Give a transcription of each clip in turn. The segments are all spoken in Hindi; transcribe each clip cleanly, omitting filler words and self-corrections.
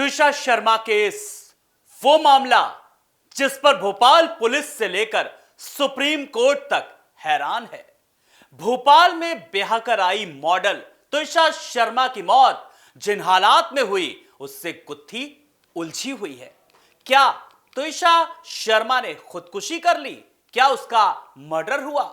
ट्विशा शर्मा केस, वो मामला जिस पर भोपाल पुलिस से लेकर सुप्रीम कोर्ट तक हैरान है। भोपाल में ब्याह कर आई मॉडल ट्विशा शर्मा की मौत जिन हालात में हुई उससे गुत्थी उलझी हुई है। क्या ट्विशा शर्मा ने खुदकुशी कर ली? क्या उसका मर्डर हुआ?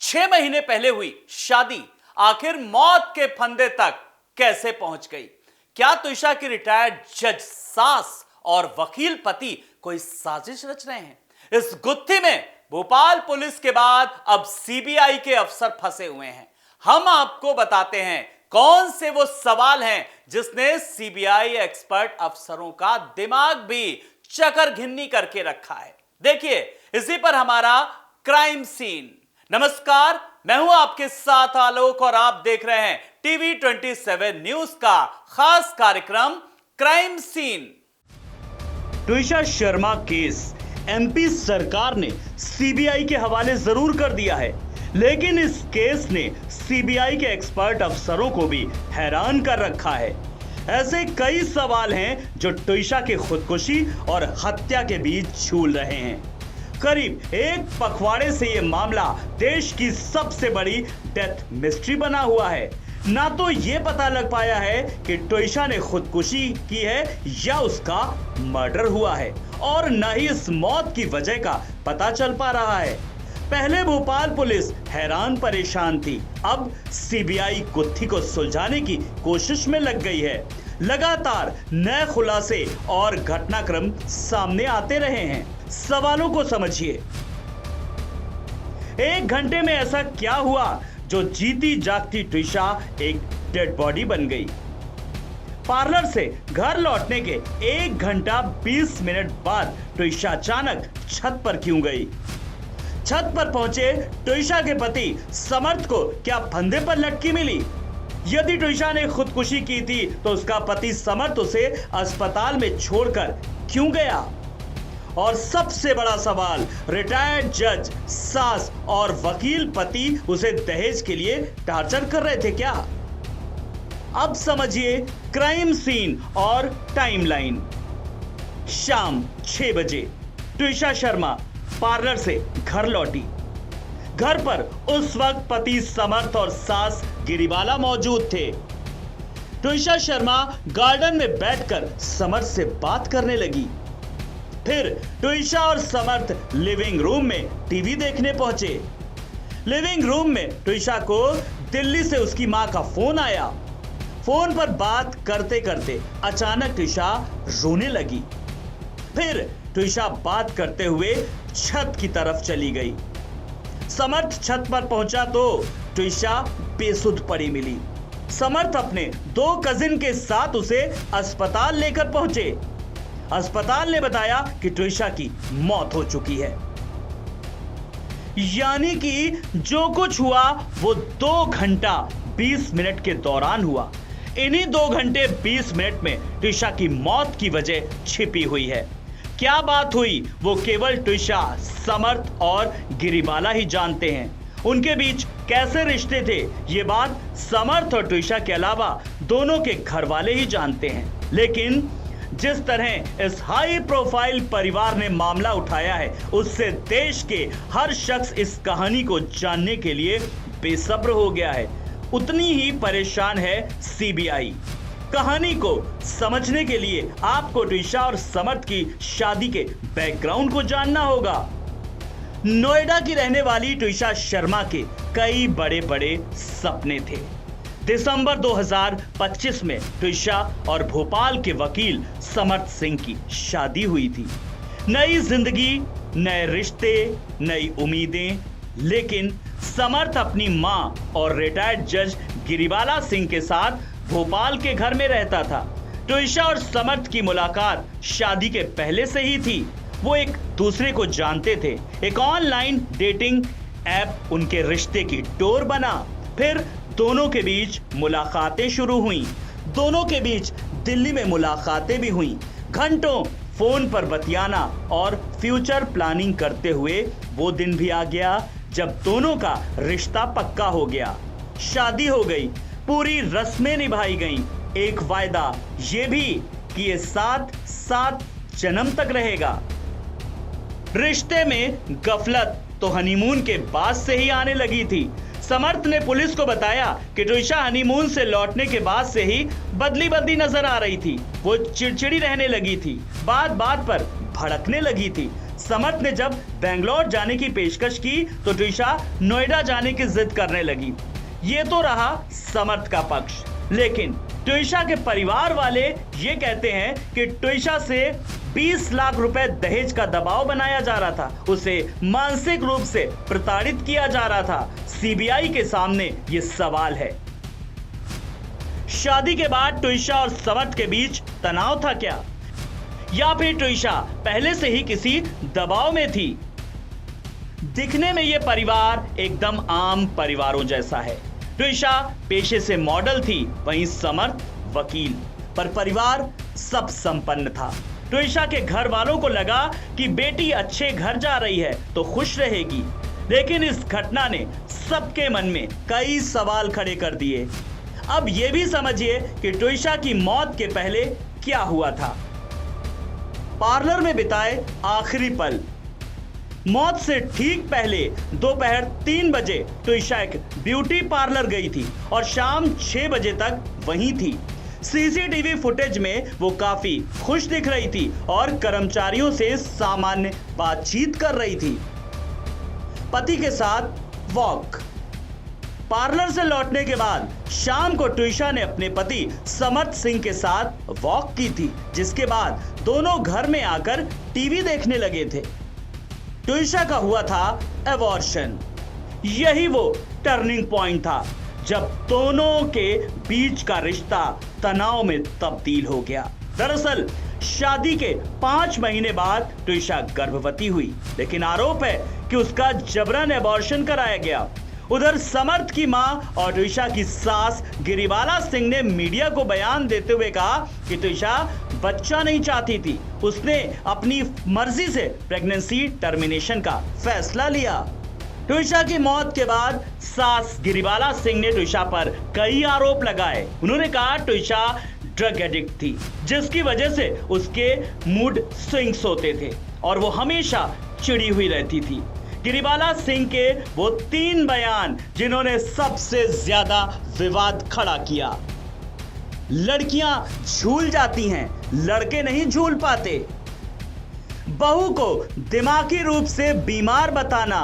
6 महीने पहले हुई शादी आखिर मौत के फंदे तक कैसे पहुंच गई? क्या ट्विशा की रिटायर्ड जज सास और वकील पति कोई साजिश रच रहे हैं? इस गुत्थी में भोपाल पुलिस के बाद अब सीबीआई के अफसर फंसे हुए हैं। हम आपको बताते हैं कौन से वो सवाल हैं जिसने सीबीआई एक्सपर्ट अफसरों का दिमाग भी चकरघिन्नी करके रखा है। देखिए इसी पर हमारा क्राइम सीन। नमस्कार, मैं हूं आपके साथ आलोक और आप देख रहे हैं टीवी 27 न्यूज का खास कार्यक्रम crime scene. Twisha Sharma case MP सरकार ने सीबीआई के हवाले जरूर कर दिया है, लेकिन इस केस ने सीबीआई के एक्सपर्ट अफसरों को भी हैरान कर रखा है। ऐसे कई सवाल हैं जो ट्विशा के खुदकुशी और हत्या के बीच झूल रहे हैं। करीब एक पखवाड़े से यह मामला देश की सबसे बड़ी डेथ मिस्ट्री बना हुआ है। ना तो यह पता लग पाया है कि ट्विशा ने खुदकुशी की है या उसका मर्डर हुआ है, और न ही इस मौत की वजह का पता चल पा रहा है। पहले भोपाल पुलिस हैरान परेशान थी, अब सीबीआई गुत्थी को सुलझाने की कोशिश में लग गई है। लगातार नए खुलासे और घटनाक्रम सामने आते रहे हैं। सवालों को समझिए। 1 घंटे में ऐसा क्या हुआ जो जीती जागती ट्विशा एक डेड बॉडी बन गई? पार्लर से घर लौटने के 1 घंटा 20 मिनट बाद ट्विशा अचानक छत पर क्यों गई? छत पर पहुंचे ट्विशा के पति समर्थ को क्या फंदे पर लटकी मिली? यदि ट्विशा ने खुदकुशी की थी तो उसका पति समर्थ उसे अस्पताल में छोड़कर क्यों गया? और सबसे बड़ा सवाल, रिटायर्ड जज सास और वकील पति उसे दहेज के लिए टार्चर कर रहे थे क्या? अब समझिए क्राइम सीन और टाइमलाइन। शाम 6 बजे ट्विशा शर्मा पार्लर से घर लौटी। घर पर उस वक्त पति समर्थ और सास गिरिबाला मौजूद थे। ट्विशा शर्मा गार्डन में बैठकर समर्थ से बात करने लगी। फिर ट्विशा और समर्थ लिविंग रूम में टीवी देखने पहुंचे। लिविंग रूम में ट्विशा को दिल्ली से उसकी मां का फोन आया। फोन पर बात करते करते अचानक ट्विशा रोने लगी। फिर ट्विशा बात करते हुए छत की तरफ चली गई। समर्थ छत पर पहुंचा तो ट्विशा बेसुध पड़ी मिली। समर्थ अपने 2 कजिन के साथ उसे अस्पताल लेकर पहुंचे। अस्पताल ने बताया कि ट्विशा की मौत हो चुकी है। यानी कि जो कुछ हुआ वो 2 घंटा 20 मिनट के दौरान हुआ। इन्हीं 2 घंटे 20 मिनट में ट्विशा की मौत की वजह छिपी हुई है। क्या बात हुई वो केवल ट्विशा, समर्थ और गिरिबाला ही जानते हैं। उनके बीच कैसे रिश्ते थे ये बात समर्थ और ट्विशा के अलावा दोनों के घर वाले ही जानते हैं। लेकिन जिस तरह इस हाई प्रोफाइल परिवार ने मामला उठाया है उससे देश के हर शख्स इस कहानी को जानने के लिए बेसब्र हो गया है। उतनी ही परेशान है सीबीआई। कहानी को समझने के लिए आपको ट्विशा और समर्थ की शादी के बैकग्राउंड को जानना होगा। नोएडा की रहने वाली ट्विशा शर्मा के कई बड़े बड़े सपने थे। दिसंबर 2025 में ट्विशा और भोपाल के वकील समर्थ सिंह की शादी हुई थी। नई जिंदगी, नए रिश्ते, नई उम्मीदें। लेकिन समर्थ अपनी मां और रिटायर्ड जज गिरिबाला सिंह के साथ भोपाल के घर में रहता था। ट्विशा और समर्थ की मुलाकात शादी के पहले से ही थी। वो एक दूसरे को जानते थे। एक ऑनलाइन डेटिंग ऐप उनके रिश्ते की डोर बना। फिर दोनों के बीच मुलाकातें शुरू हुई। दोनों के बीच दिल्ली में मुलाकातें भी हुई। घंटों फोन पर बतियाना और फ्यूचर प्लानिंग करते हुए वो दिन भी आ गया जब दोनों का रिश्ता पक्का हो गया। शादी हो गई, पूरी रस्में निभाई गईं। एक वायदा ये भी कि ये साथ साथ जन्म तक रहेगा। रिश्ते में गफलत तो हनीमून के बाद से ही आने लगी थी। समर्थ ने पुलिस को बताया कि ट्विशा हनीमून से लौटने के बाद से ही बदली बदली नजर आ रही थी। वो चिड़चिड़ी रहने लगी थी, बात बात पर भड़कने लगी थी। समर्थ ने जब बेंगलोर जाने की पेशकश की तो ट्विशा नोएडा जाने की जिद करने लगी। ये तो रहा समर्थ का पक्ष, लेकिन ट्विशा के परिवार वाले ये कहते हैं कि ट्विशा से 20 लाख रुपए दहेज का दबाव बनाया जा रहा था, उसे मानसिक रूप से प्रताड़ित किया जा रहा था। सीबीआई के सामने ये सवाल है। शादी के बाद ट्विशा और समर्थ के बीच तनाव था क्या, या फिर ट्विशा पहले से ही किसी दबाव में थी? दिखने में यह परिवार एकदम आम परिवारों जैसा है। ट्विशा पेशे से मॉडल थी, वहीं समर्थ वकील, पर परिवार सब संपन्न था। ट्विशा के घर वालों को लगा कि बेटी अच्छे घर जा रही है तो खुश रहेगी, लेकिन इस घटना ने सबके मन में कई सवाल खड़े कर दिए। अब यह भी समझिए कि ट्विशा की मौत के पहले क्या हुआ था। पार्लर में बिताए आखिरी पल। मौत से ठीक पहले दोपहर 3 बजे ट्विशा एक ब्यूटी पार्लर गई थी और शाम 6 बजे तक वहीं थी। सीसीटीवी फुटेज में वो काफी खुश दिख रही थी और कर्मचारियों से सामान्य बातचीत कर रही थी। पति के साथ वॉक। पार्लर से लौटने के बाद शाम को ट्विशा ने अपने पति समर्थ सिंह के साथ वॉक की थी, जिसके बाद दोनों घर में आकर टीवी देखने लगे थे। ट्विशा का हुआ था एबॉर्शन। यही वो टर्निंग पॉइंट था जब दोनों के बीच का रिश्ता तनाव में तब्दील हो गया। दरअसल शादी के 5 महीने बाद ट्विशा गर्भवती हुई, लेकिन आरोप है कि उसका जबरन एबॉर्शन कराया गया। उधर समर्थ की मां और ट्विशा की सास गिरिबाला सिंह ने मीडिया को बयान देते हुए कहा कि ट्विशा बच्चा नहीं चाहती थी, उसने अपनी मर्जी से प्रेगनेंसी टर्मिनेशन का फैसला लिया। ट्विशा की मौत के बाद सास गिरिबाला सिंह ने ट्विशा पर कई आरोप लगाए। उन्होंने कहा ट्विशा ड्रग एडिक्ट थी, जिसकी वजह से उसके मूड स्विंग्स होते थे और वो हमेशा चिड़ी हुई रहती थी। गिरिबाला सिंह के वो 3 बयान जिन्होंने सबसे ज्यादा विवाद खड़ा किया। लड़कियां झूल जाती हैं, लड़के नहीं झूल पाते। बहू को दिमागी रूप से बीमार बताना,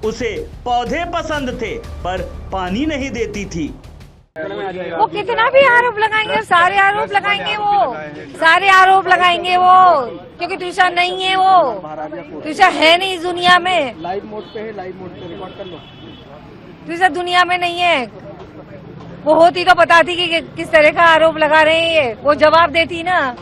उसे पौधे पसंद थे पर पानी नहीं देती थी। वो कितना भी आरोप लगाएंगे, सारे आरोप लगाएंगे, वो सारे आरोप लगाएंगे वो, क्योंकि ट्विशा नहीं है, वो ट्विशा है नहीं इस दुनिया में। लाइव मोड पे है, लाइव मोड पे रिकॉर्ड कर लो। ट्विशा दुनिया में नहीं है। वो होती तो बताती कि किस तरह का आरोप लगा रहे हैं ये, वो जवाब देती ना।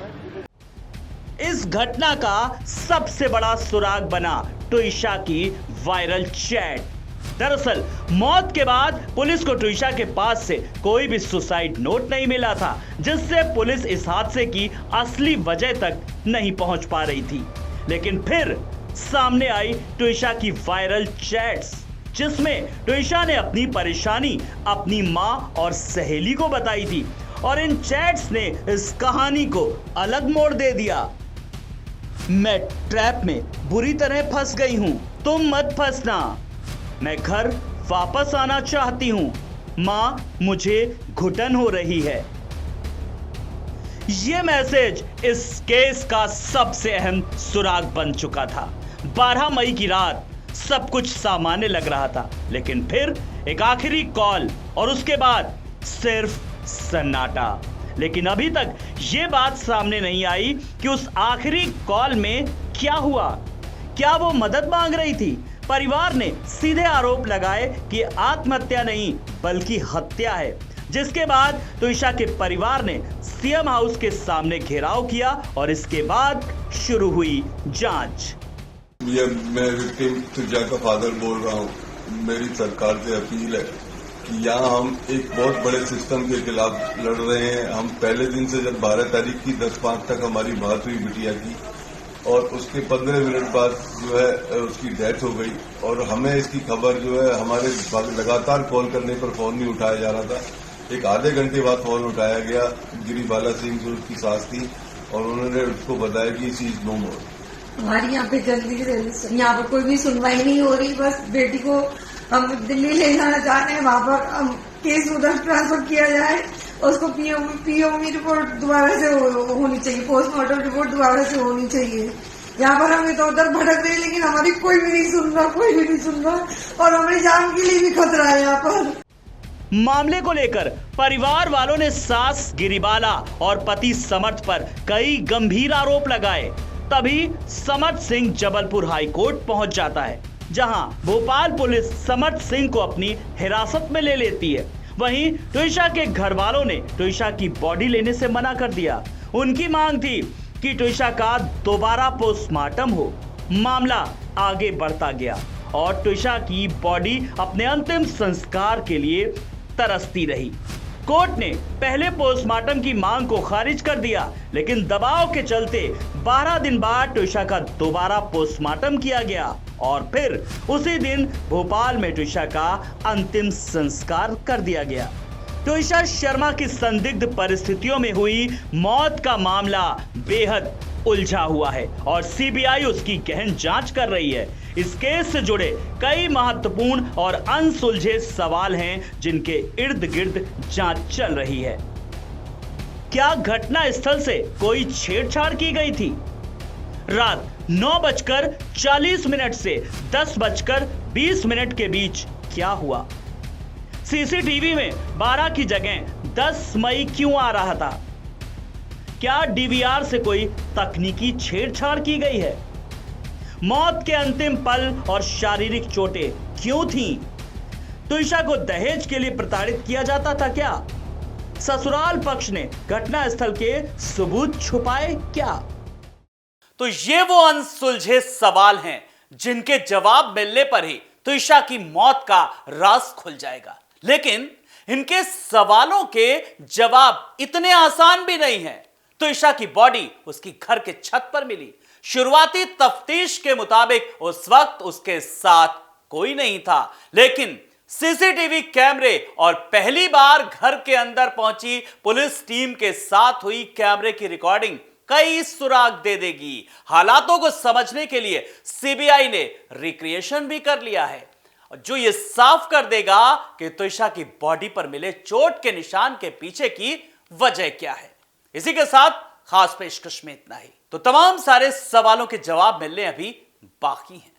इस घटना का सबसे बड़ा सुराग बना ट्विशा की वायरल चैट। दरअसल मौत के बाद पुलिस को ट्विशा के पास से कोई भी सुसाइड नोट नहीं मिला था, जिससे पुलिस इस हादसे की असली वजह तक नहीं पहुंच पा रही थी। लेकिन फिर सामने आई ट्विशा की वायरल चैट्स, जिसमें ट्विशा ने अपनी परेशानी अपनी मां और सहेली को बताई थी और इन चैट्स ने इस कहानी को अलग मोड़ दे दिया। मैं ट्रैप में बुरी तरह फंस गई हूं, तुम मत फंसना। मैं घर वापस आना चाहती हूं, मां मुझे घुटन हो रही है। यह मैसेज इस केस का सबसे अहम सुराग बन चुका था। 12 मई की रात सब कुछ सामान्य लग रहा था, लेकिन फिर एक आखिरी कॉल और उसके बाद सिर्फ सन्नाटा। लेकिन अभी तक यह बात सामने नहीं आई कि उस आखिरी कॉल में क्या हुआ। क्या वो मदद मांग रही थी? परिवार ने सीधे आरोप लगाए कि आत्महत्या नहीं बल्कि हत्या है, जिसके बाद ट्विशा के परिवार ने सीएम हाउस के सामने घेराव किया और इसके बाद शुरू हुई जांच। मैं विक्टिम ट्विशा का फादर बोल रहा हूँ। मेरी सरकार से अपील है कि यहाँ हम एक बहुत बड़े सिस्टम के खिलाफ लड़ रहे हैं। हम पहले दिन से जब 12 तारीख की 10/5 तक हमारी बात हुई बिटिया की, और उसके 15 मिनट बाद जो है उसकी डेथ हो गई, और हमें इसकी खबर जो है हमारे लगातार कॉल करने पर फोन नहीं उठाया जा रहा था। एक आधे घंटे बाद फोन उठाया गया, गिरिबाला सिंह जो उसकी सास थी, और उन्होंने उसको बताया कि शी इज नो मोर। हमारी यहाँ पे जल्दी से यहाँ पर कोई भी सुनवाई नहीं हो रही, बस बेटी को हम दिल्ली ले जाना चाहते हैं, वहाँ पर हम केस उधर ट्रांसफर किया जाए, उसको पीओमी रिपोर्ट दोबारा से होनी चाहिए, पोस्टमार्टम रिपोर्ट दोबारा से होनी चाहिए। यहाँ पर हम इधर उधर भटक रहे हैं, लेकिन हमारी कोई भी नहीं सुन रहा, कोई भी नहीं सुन रहा, और हमारी जान के लिए भी खतरा है यहाँ पर। मामले को लेकर परिवार वालों ने सास गिरिबाला और पति समर्थ पर कई गंभीर आरोप लगाए। तभी समर्थ सिंह जबलपुर हाई कोर्ट पहुंच जाता है, जहां भोपाल पुलिस समर्थ सिंह को अपनी हिरासत में ले लेती है। वहीं ट्विशा के घर वालों ने ट्विशा की बॉडी लेने से मना कर दिया। उनकी मांग थी कि ट्विशा का दोबारा पोस्टमार्टम हो। मामला आगे बढ़ता गया और ट्विशा की बॉडी अपने अंतिम संस्कार के लिए तरसती रही। कोर्ट ने पहले पोस्टमार्टम की मांग को खारिज कर दिया, लेकिन दबाव के चलते 12 दिन बाद ट्विशा का दोबारा पोस्टमार्टम किया गया और फिर उसी दिन भोपाल में ट्विशा का अंतिम संस्कार कर दिया गया। ट्विशा शर्मा की संदिग्ध परिस्थितियों में हुई मौत का मामला बेहद उलझा हुआ है और सीबीआई उसकी गहन जांच कर रही है। इस केस से जुड़े कई महत्वपूर्ण और अनसुलझे सवाल हैं, जिनके इर्द गिर्द जांच चल रही है। क्या घटना स्थल से कोई छेड़छाड़ की गई थी? रात 9:40 से 10:20 के बीच क्या हुआ? सीसीटीवी में 12 की जगह 10 मई क्यों आ रहा था? क्या डीवीआर से कोई तकनीकी छेड़छाड़ की गई है? मौत के अंतिम पल और शारीरिक चोटें क्यों थीं? ट्विशा को दहेज के लिए प्रताड़ित किया जाता था क्या? ससुराल पक्ष ने घटनास्थल के सबूत छुपाए क्या? तो ये वो अनसुलझे सवाल हैं जिनके जवाब मिलने पर ही ट्विशा की मौत का राज खुल जाएगा। लेकिन इनके सवालों के जवाब इतने आसान भी नहीं हैं। ट्विशा की बॉडी उसकी घर के छत पर मिली। शुरुआती तफ्तीश के मुताबिक उस वक्त उसके साथ कोई नहीं था, लेकिन सीसीटीवी कैमरे और पहली बार घर के अंदर पहुंची पुलिस टीम के साथ हुई कैमरे की रिकॉर्डिंग कई सुराग दे देगी। हालातों को समझने के लिए सीबीआई ने रिक्रिएशन भी कर लिया है, जो ये साफ कर देगा कि ट्विशा की बॉडी पर मिले चोट के निशान के पीछे की वजह क्या है। इसी के साथ खास पेशकश में इतना ही। तो तमाम सारे सवालों के जवाब मिलने अभी बाकी हैं।